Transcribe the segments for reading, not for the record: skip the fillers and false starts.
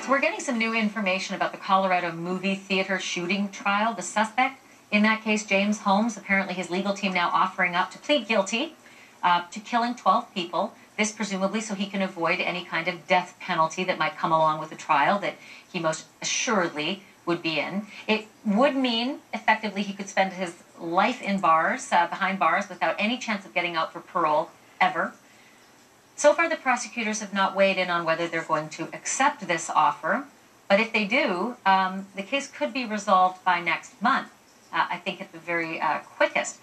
We're getting some new information about the Colorado movie theater shooting trial. The suspect in that case, James Holmes, apparently his legal team now offering up to plead guilty to killing 12 people. This presumably so he can avoid any kind of death penalty that might come along with the trial that he most assuredly would be in. It would mean, effectively, he could spend his life in bars, behind bars, without any chance of getting out for parole, ever. So far, the prosecutors have not weighed in on whether they're going to accept this offer, but if they do, the case could be resolved by next month, I think at the very quickest.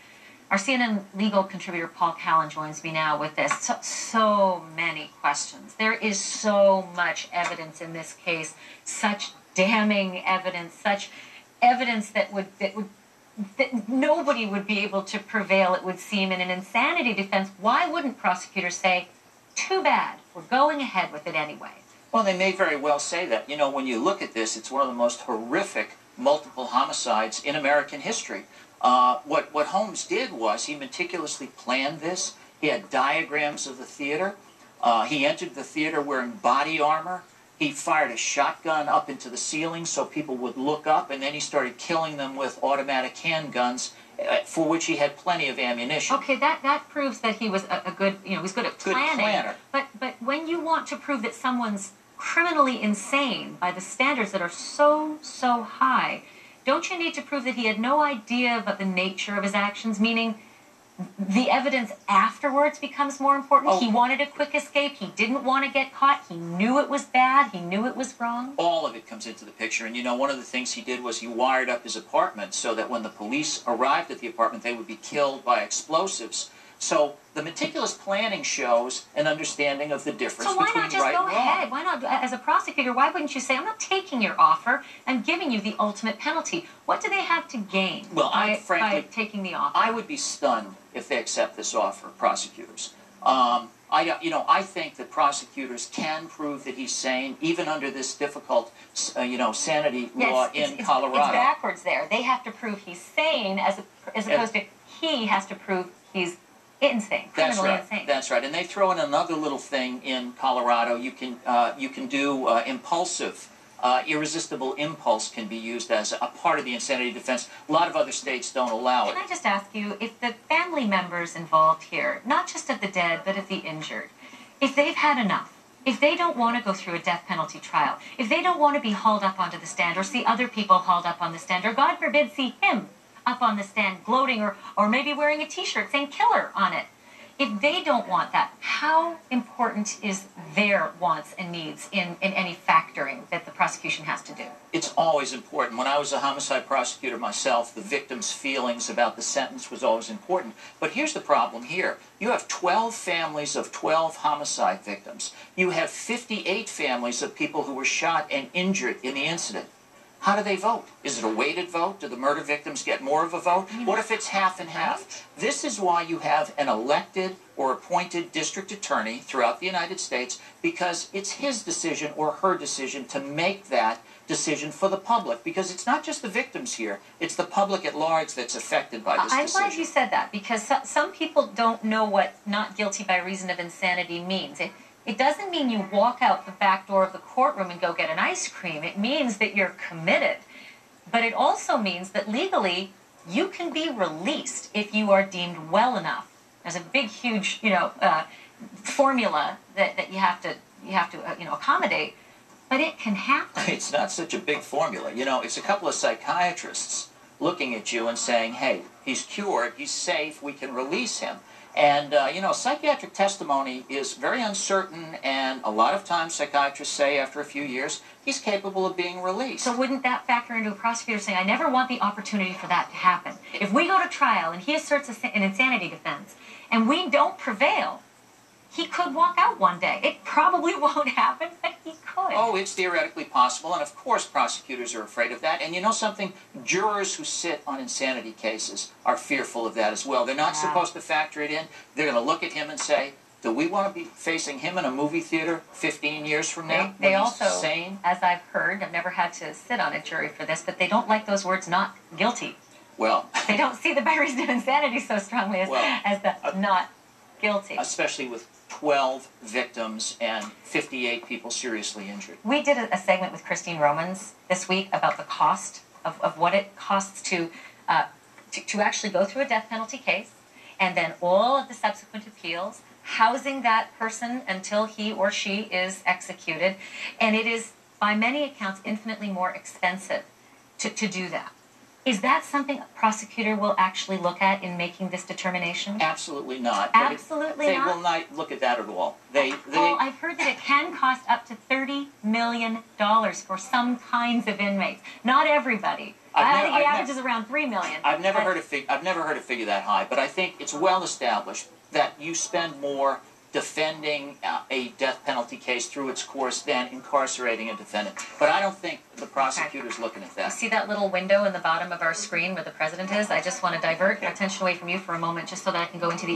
Our CNN legal contributor Paul Callan joins me now with this. So many questions. There is so much evidence in this case, such damning evidence, such evidence that nobody would be able to prevail, it would seem, in an insanity defense. Why wouldn't prosecutors say, too bad, we're going ahead with it anyway? Well, they may very well say that. You know, when you look at this, it's one of the most horrific multiple homicides in American history. What Holmes did was he meticulously planned this. He had diagrams of the theater. He entered the theater wearing body armor. He fired a shotgun up into the ceiling so people would look up, and then he started killing them with automatic handguns, for which he had plenty of ammunition. Okay, that proves that he was a good, he was good at planning. Good planner. But when you want to prove that someone's criminally insane by the standards that are so high, don't you need to prove that he had no idea about the nature of his actions, meaning the evidence afterwards becomes more important? Oh. He wanted a quick escape. He didn't want to get caught. He knew it was bad. He knew it was wrong. All of it comes into the picture. And, you know, one of the things he did was he wired up his apartment so that when the police arrived at the apartment, they would be killed by explosives. So the meticulous planning shows an understanding of the difference between right and wrong. So why not just go ahead? Why not, as a prosecutor, why wouldn't you say, I'm not taking your offer, I'm giving you the ultimate penalty? What do they have to gain by taking the offer? I would be stunned if they accept this offer, prosecutors. I think that prosecutors can prove that he's sane, even under this difficult, sanity law in Colorado. It's backwards there. They have to prove he's sane, as opposed to he has to prove he's insane, criminally insane. That's right. And they throw in another little thing in Colorado. You can do impulsive, irresistible impulse can be used as a part of the insanity defense. A lot of other states don't allow it. Can I just ask you, if the family members involved here, not just of the dead, but of the injured, if they've had enough, if they don't want to go through a death penalty trial, if they don't want to be hauled up onto the stand or see other people hauled up on the stand, or God forbid see him up on the stand gloating or maybe wearing a t-shirt saying killer on it. If they don't want that, how important is their wants and needs in any factoring that the prosecution has to do? It's always important. When I was a homicide prosecutor myself, the victim's feelings about the sentence was always important. But here's the problem here. You have 12 families of 12 homicide victims. You have 58 families of people who were shot and injured in the incident. How do they vote? Is it a weighted vote? Do the murder victims get more of a vote? What if it's half and half? This is why you have an elected or appointed district attorney throughout the United States, because it's his decision or her decision to make that decision for the public. Because it's not just the victims here, it's the public at large that's affected by this decision. I'm glad you said that, because some people don't know what not guilty by reason of insanity means. It doesn't mean you walk out the back door of the courtroom and go get an ice cream. It means that you're committed. But it also means that legally you can be released if you are deemed well enough. There's a big, huge, formula that you have to accommodate. But it can happen. It's not such a big formula. It's a couple of psychiatrists looking at you and saying, hey, he's cured, he's safe, we can release him. And, psychiatric testimony is very uncertain, and a lot of times psychiatrists say after a few years, he's capable of being released. So wouldn't that factor into a prosecutor saying, I never want the opportunity for that to happen? If we go to trial and he asserts an insanity defense, and we don't prevail, he could walk out one day. It probably won't happen, but he could. Oh, it's theoretically possible, and of course prosecutors are afraid of that. And you know something? Jurors who sit on insanity cases are fearful of that as well. They're not supposed to factor it in. They're going to look at him and say, do we want to be facing him in a movie theater 15 years from now? They also, sane? as I've heard, I've never had to sit on a jury for this, but they don't like those words, not guilty. Well. They don't see the by reason of insanity so strongly as the not guilty. Especially with 12 victims and 58 people seriously injured. We did a segment with Christine Romans this week about the cost of what it costs to actually go through a death penalty case, and then all of the subsequent appeals, housing that person until he or she is executed. And it is, by many accounts, infinitely more expensive to do that. Is that something a prosecutor will actually look at in making this determination? Absolutely not. Absolutely they not? They will not look at that at all. Well, I've heard that it can cost up to $30 million for some kinds of inmates. Not everybody. I think the average is around $3 million. I've never heard a figure that high, but I think it's well established that you spend more defending a death penalty case through its course than incarcerating a defendant. But I don't think the prosecutor's looking at that. You see that little window in the bottom of our screen where the president is? I just want to divert attention away from you for a moment just so that I can go into the